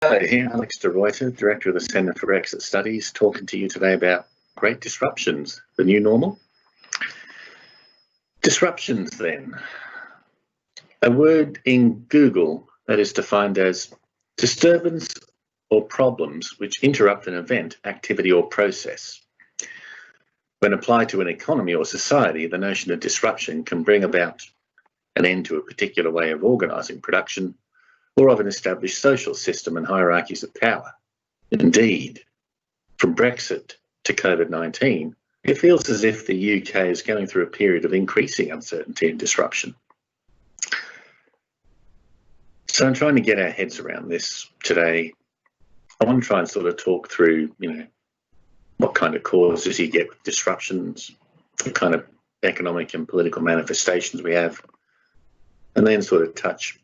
Hello, here Alex de Ruyter, Director of the Centre for Brexit Studies, talking to you today about great disruptions, the new normal. Disruptions, then. A word in Google that is defined as disturbance or problems which interrupt an event, activity or process. When applied to an economy or society, the notion of disruption can bring about an end to a particular way of organising production, or of an established social system and hierarchies of power. Indeed, from Brexit to COVID-19, it feels as if the UK is going through a period of increasing uncertainty and disruption. So I'm trying to get our heads around this today. I want to try and sort of talk through, what kind of causes you get with disruptions, what kind of economic and political manifestations we have, and then sort of touch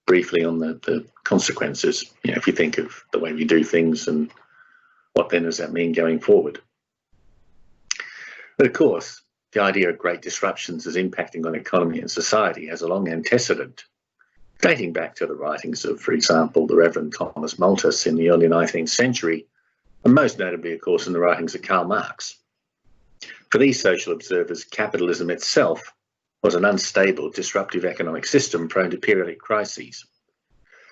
briefly on the consequences, if you think of the way we do things and what then does that mean going forward. But of course, the idea of great disruptions as impacting on economy and society has a long antecedent, dating back to the writings of, for example, the Reverend Thomas Malthus in the early 19th century, and most notably, of course, in the writings of Karl Marx. For these social observers, capitalism itself was an unstable, disruptive economic system prone to periodic crises,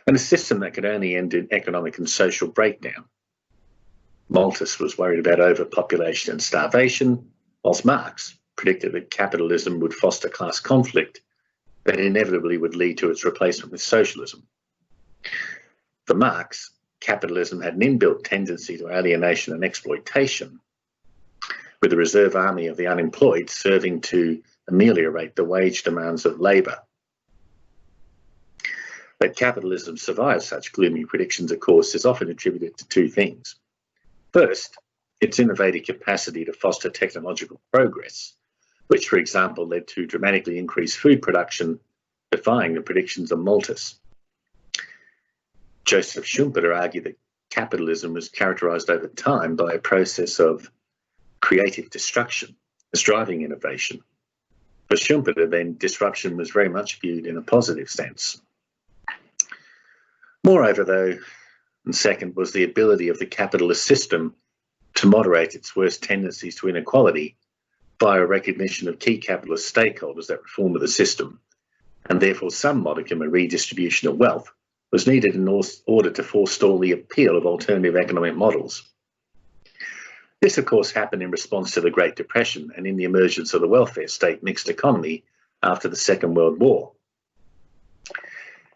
and a system that could only end in economic and social breakdown. Malthus was worried about overpopulation and starvation, whilst Marx predicted that capitalism would foster class conflict that inevitably would lead to its replacement with socialism. For Marx, capitalism had an inbuilt tendency to alienation and exploitation, with the reserve army of the unemployed serving to ameliorate the wage demands of labour. That capitalism survives such gloomy predictions, of course, is often attributed to two things. First, its innovative capacity to foster technological progress, which, for example, led to dramatically increased food production, defying the predictions of Malthus. Joseph Schumpeter argued that capitalism was characterised over time by a process of creative destruction as driving innovation. For Schumpeter, then, disruption was very much viewed in a positive sense. Moreover, though, and second, was the ability of the capitalist system to moderate its worst tendencies to inequality by a recognition of key capitalist stakeholders that reform of the system, and therefore some modicum of redistribution of wealth was needed in order to forestall the appeal of alternative economic models. This, of course, happened in response to the Great Depression and in the emergence of the welfare state mixed economy after the Second World War.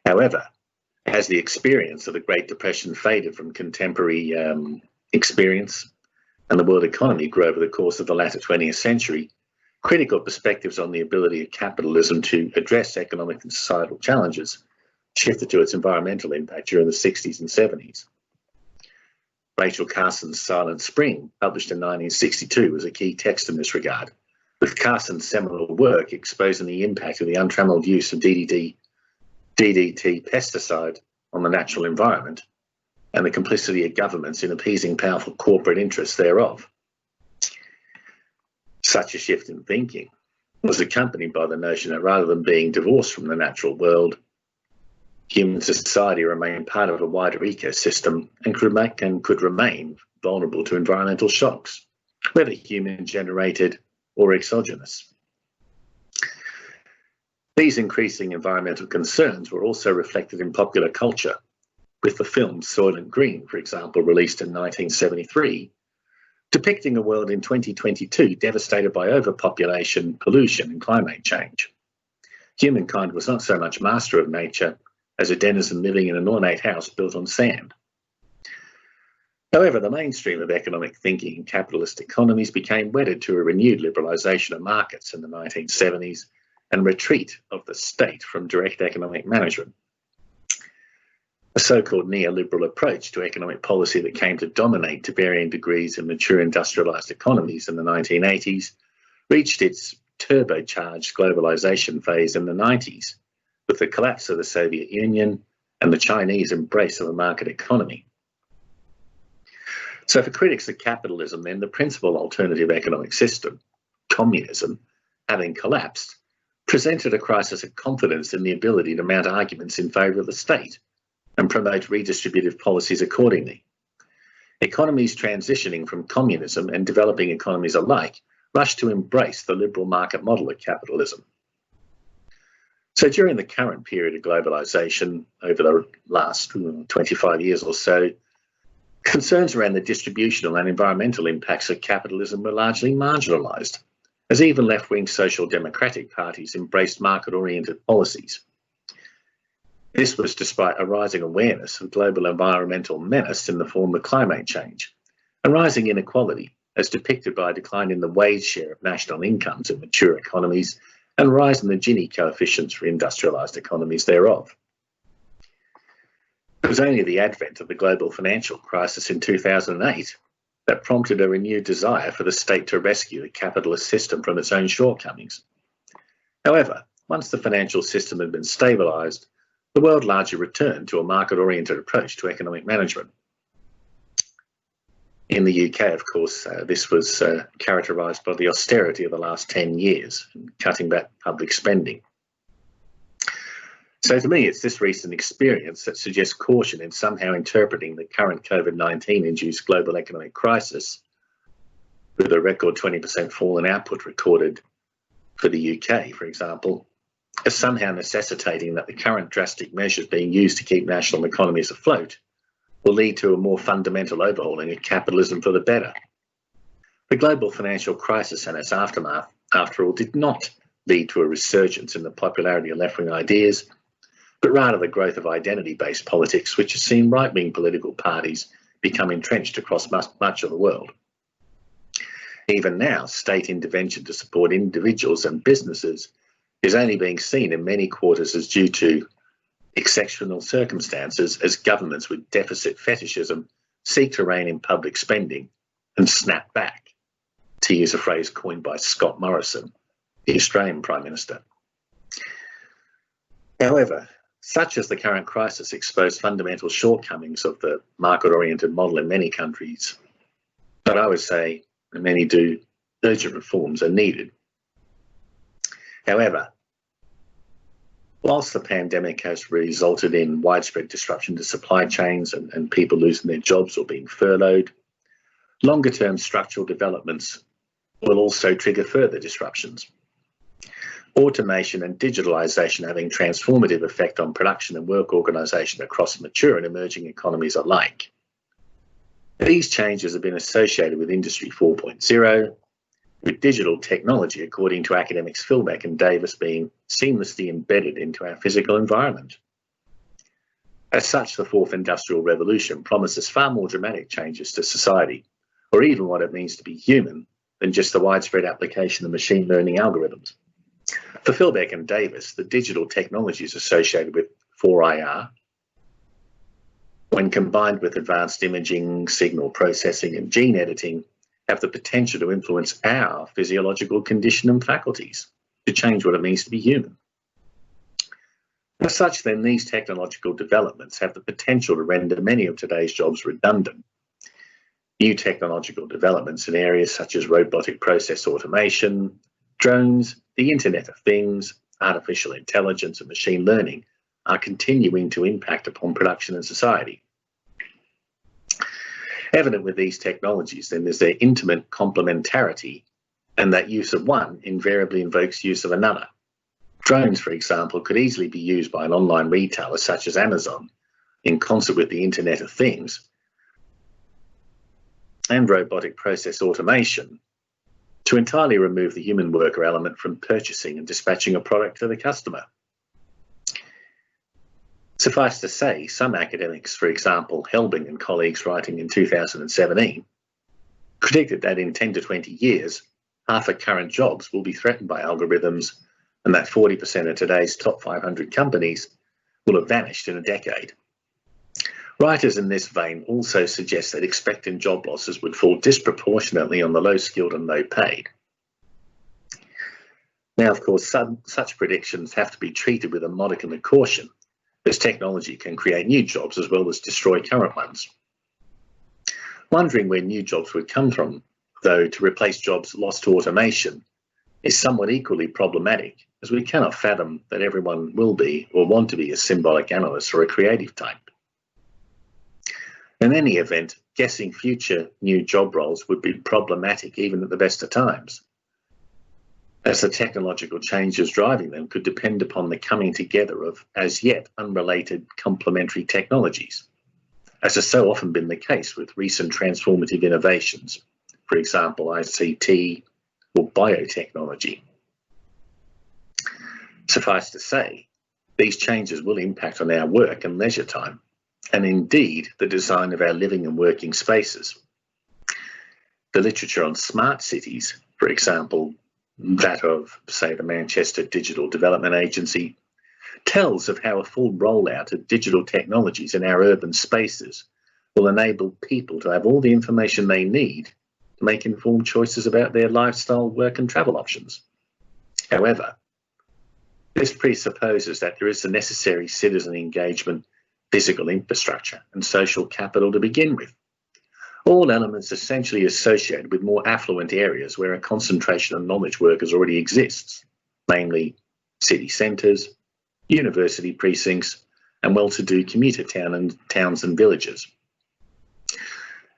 However, as the experience of the Great Depression faded from contemporary experience and the world economy grew over the course of the latter 20th century, critical perspectives on the ability of capitalism to address economic and societal challenges shifted to its environmental impact during the 60s and 70s. Rachel Carson's Soylent Green, published in 1962, was a key text in this regard, with Carson's seminal work exposing the impact of the untrammelled use of DDT pesticide on the natural environment and the complicity of governments in appeasing powerful corporate interests thereof. Such a shift in thinking was accompanied by the notion that rather than being divorced from the natural world, human society remained part of a wider ecosystem and could remain vulnerable to environmental shocks, whether human-generated or exogenous. These increasing environmental concerns were also reflected in popular culture, with the film Soylent Green, for example, released in 1973, depicting a world in 2022 devastated by overpopulation, pollution, and climate change. Humankind was not so much master of nature as a denizen living in an ornate house built on sand. However, the mainstream of economic thinking in capitalist economies became wedded to a renewed liberalisation of markets in the 1970s and retreat of the state from direct economic management. A so-called neoliberal approach to economic policy that came to dominate to varying degrees in mature industrialised economies in the 1980s reached its turbocharged globalisation phase in the 90s, with the collapse of the Soviet Union and the Chinese embrace of a market economy. So for critics of capitalism, then, the principal alternative economic system, communism, having collapsed, presented a crisis of confidence in the ability to mount arguments in favour of the state, and promote redistributive policies accordingly. Economies transitioning from communism and developing economies alike rush to embrace the liberal market model of capitalism. So during the current period of globalisation over the last 25 years or so, concerns around the distributional and environmental impacts of capitalism were largely marginalised, as even left-wing social democratic parties embraced market-oriented policies. This was despite a rising awareness of global environmental menace in the form of climate change and rising inequality, as depicted by a decline in the wage share of national incomes in mature economies and a rise in the Gini coefficients for industrialised economies thereof. It was only the advent of the global financial crisis in 2008 that prompted a renewed desire for the state to rescue the capitalist system from its own shortcomings. However, once the financial system had been stabilised, the world largely returned to a market-oriented approach to economic management. In the UK, of course, this was characterised by the austerity of the last 10 years and cutting back public spending. So to me, it's this recent experience that suggests caution in somehow interpreting the current COVID-19 induced global economic crisis, with a record 20% fall in output recorded for the UK, for example, as somehow necessitating that the current drastic measures being used to keep national economies afloat will lead to a more fundamental overhauling of capitalism for the better. The global financial crisis and its aftermath, after all, did not lead to a resurgence in the popularity of left-wing ideas, but rather the growth of identity-based politics, which has seen right-wing political parties become entrenched across much of the world. Even now, state intervention to support individuals and businesses is only being seen in many quarters as due to exceptional circumstances, as governments with deficit fetishism seek to rein in public spending and snap back, to use a phrase coined by Scott Morrison, the Australian Prime Minister. However, such as the current crisis exposed fundamental shortcomings of the market-oriented model in many countries, but I would say, and many do, urgent reforms are needed. However, whilst the pandemic has resulted in widespread disruption to supply chains and people losing their jobs or being furloughed, longer-term structural developments will also trigger further disruptions. Automation and digitalisation having transformative effect on production and work organisation across mature and emerging economies alike. These changes have been associated with Industry 4.0, with digital technology, according to academics Philbeck and Davis, being seamlessly embedded into our physical environment. As such, the Fourth Industrial Revolution promises far more dramatic changes to society, or even what it means to be human, than just the widespread application of machine learning algorithms. For Philbeck and Davis, the digital technologies associated with 4IR, when combined with advanced imaging, signal processing and gene editing, have the potential to influence our physiological condition and faculties, to change what it means to be human. As such, then, these technological developments have the potential to render many of today's jobs redundant. New technological developments in areas such as robotic process automation, drones, the Internet of Things, artificial intelligence and machine learning are continuing to impact upon production and society. Evident with these technologies, then, is their intimate complementarity, and that use of one invariably invokes use of another. Drones, for example, could easily be used by an online retailer such as Amazon in concert with the Internet of Things, and robotic process automation to entirely remove the human worker element from purchasing and dispatching a product to the customer. Suffice to say, some academics, for example, Helbing and colleagues writing in 2017, predicted that in 10 to 20 years, half of current jobs will be threatened by algorithms, and that 40% of today's top 500 companies will have vanished in a decade. Writers in this vein also suggest that expected job losses would fall disproportionately on the low-skilled and low-paid. Now, of course, such predictions have to be treated with a modicum of caution, as technology can create new jobs as well as destroy current ones. Wondering where new jobs would come from, though, to replace jobs lost to automation is somewhat equally problematic, as we cannot fathom that everyone will be or want to be a symbolic analyst or a creative type. In any event, guessing future new job roles would be problematic even at the best of times, as the technological changes driving them could depend upon the coming together of as yet unrelated complementary technologies, as has so often been the case with recent transformative innovations, for example, ICT or biotechnology. Suffice to say, these changes will impact on our work and leisure time, and indeed the design of our living and working spaces. The literature on smart cities, for example, that of, say, the Manchester Digital Development Agency, tells of how a full rollout of digital technologies in our urban spaces will enable people to have all the information they need to make informed choices about their lifestyle, work and travel options. However, this presupposes that there is the necessary citizen engagement, physical infrastructure and social capital to begin with, all elements essentially associated with more affluent areas where a concentration of knowledge workers already exists, namely city centres, university precincts and well-to-do commuter towns and villages.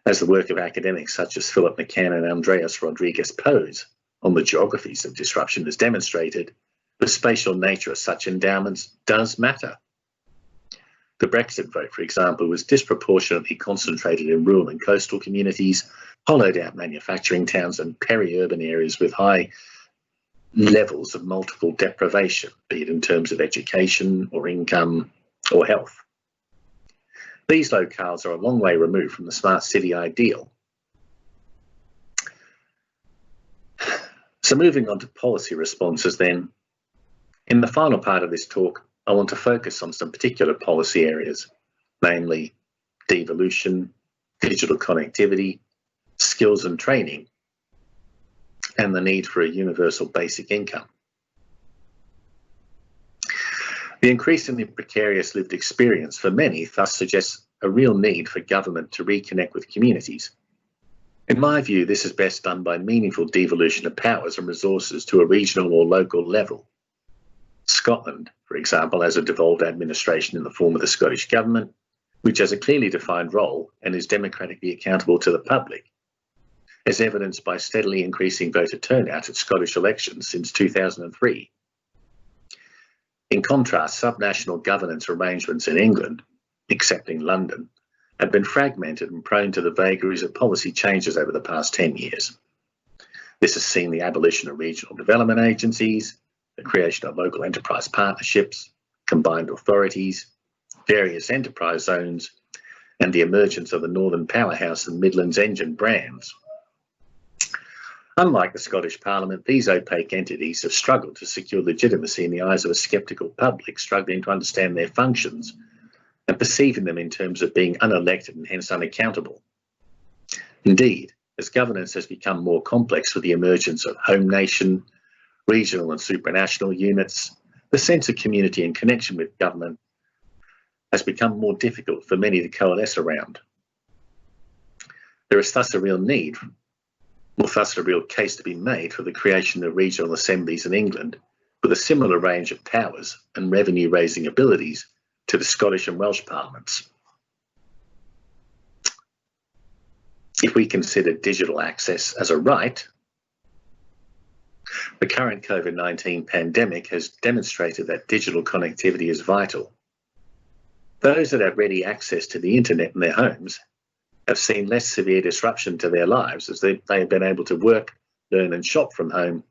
As the work of academics such as Philip McCann and Andreas Rodriguez Pose on the geographies of disruption has demonstrated, the spatial nature of such endowments does matter. The Brexit vote, for example, was disproportionately concentrated in rural and coastal communities, hollowed out manufacturing towns and peri-urban areas with high levels of multiple deprivation, be it in terms of education or income or health. These locales are a long way removed from the smart city ideal. So moving on to policy responses then, in the final part of this talk, I want to focus on some particular policy areas, namely devolution, digital connectivity, skills and training, and the need for a universal basic income. The increasingly precarious lived experience for many thus suggests a real need for government to reconnect with communities. In my view, this is best done by meaningful devolution of powers and resources to a regional or local level. Scotland, for example, has a devolved administration in the form of the Scottish Government, which has a clearly defined role and is democratically accountable to the public, as evidenced by steadily increasing voter turnout at Scottish elections since 2003. In contrast, subnational governance arrangements in England, excepting London, have been fragmented and prone to the vagaries of policy changes over the past 10 years. This has seen the abolition of regional development agencies, the creation of local enterprise partnerships, combined authorities, various enterprise zones, and the emergence of the Northern Powerhouse and Midlands Engine brands. Unlike the Scottish Parliament, these opaque entities have struggled to secure legitimacy in the eyes of a sceptical public struggling to understand their functions and perceiving them in terms of being unelected and hence unaccountable. Indeed, as governance has become more complex with the emergence of home nation, regional and supranational units, the sense of community and connection with government has become more difficult for many to coalesce around. There is thus a real need, or thus a real case to be made for the creation of regional assemblies in England with a similar range of powers and revenue-raising abilities to the Scottish and Welsh parliaments. If we consider digital access as a right, the current COVID-19 pandemic has demonstrated that digital connectivity is vital. Those that have ready access to the internet in their homes have seen less severe disruption to their lives as they have been able to work, learn and shop from home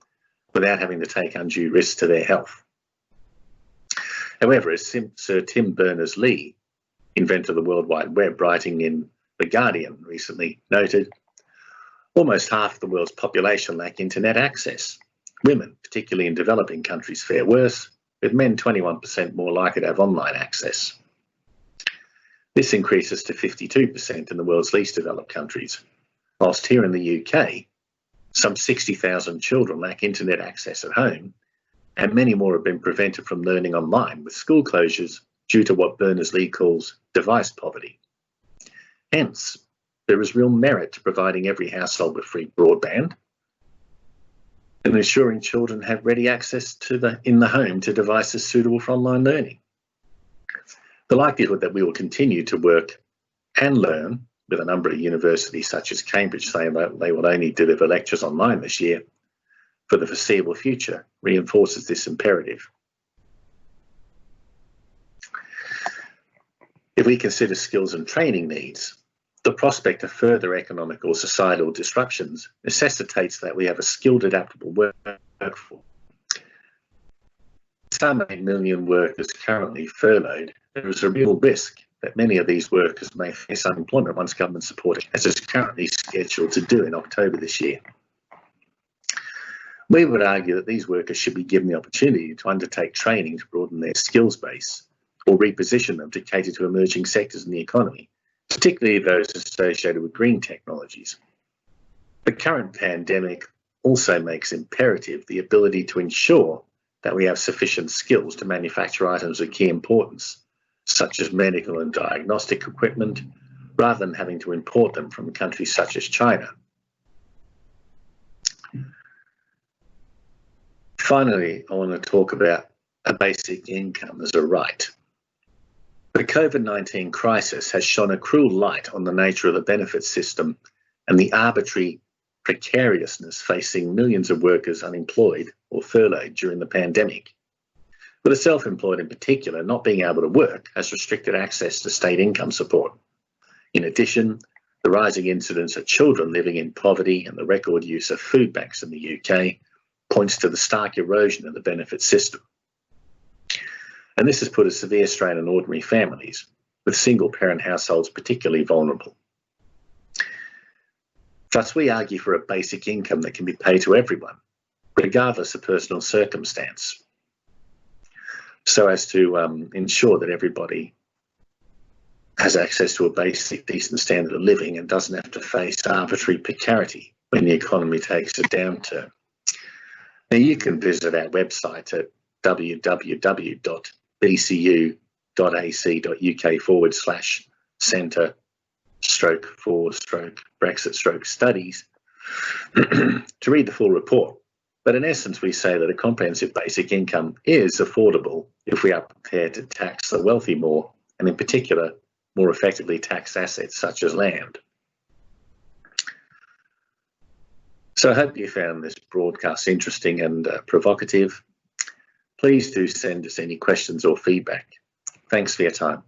without having to take undue risks to their health. However, as Sir Tim Berners-Lee, inventor of the World Wide Web, writing in The Guardian recently noted, almost half of the world's population lack internet access. Women, particularly in developing countries, fare worse, with men 21% more likely to have online access. This increases to 52% in the world's least developed countries, whilst here in the UK, some 60,000 children lack internet access at home, and many more have been prevented from learning online with school closures due to what Berners-Lee calls device poverty. Hence, there is real merit to providing every household with free broadband and ensuring children have ready access in the home to devices suitable for online learning. The likelihood that we will continue to work and Learn, with a number of universities such as Cambridge saying that they will only deliver lectures online this year for the foreseeable future, reinforces this imperative. If we consider skills and training needs, the prospect of further economic or societal disruptions necessitates that we have a skilled, adaptable workforce. Some 8 million workers currently furloughed, there is a real risk that many of these workers may face unemployment once government support, as is currently scheduled to do in October this year. We would argue that these workers should be given the opportunity to undertake training to broaden their skills base or reposition them to cater to emerging sectors in the economy, particularly those associated with green technologies. The current pandemic also makes imperative the ability to ensure that we have sufficient skills to manufacture items of key importance, such as medical and diagnostic equipment, rather than having to import them from countries such as China. Finally, I want to talk about a basic income as a right. The COVID-19 crisis has shone a cruel light on the nature of the benefit system and the arbitrary precariousness facing millions of workers unemployed or furloughed during the pandemic. With the self-employed in particular, not being able to work has restricted access to state income support. In addition, the rising incidence of children living in poverty and the record use of food banks in the UK points to the stark erosion of the benefit system. And this has put a severe strain on ordinary families, with single-parent households particularly vulnerable. Thus, we argue for a basic income that can be paid to everyone, regardless of personal circumstance, so as to ensure that everybody has access to a basic, decent standard of living and doesn't have to face arbitrary precarity when the economy takes a downturn. Now, you can visit our website at www.bcu.ac.uk/centre/for/Brexit/studies to read the full report. But in essence, we say that a comprehensive basic income is affordable if we are prepared to tax the wealthy more, and in particular, more effectively tax assets such as land. So I hope you found this broadcast interesting and provocative. Please do send us any questions or feedback. Thanks for your time.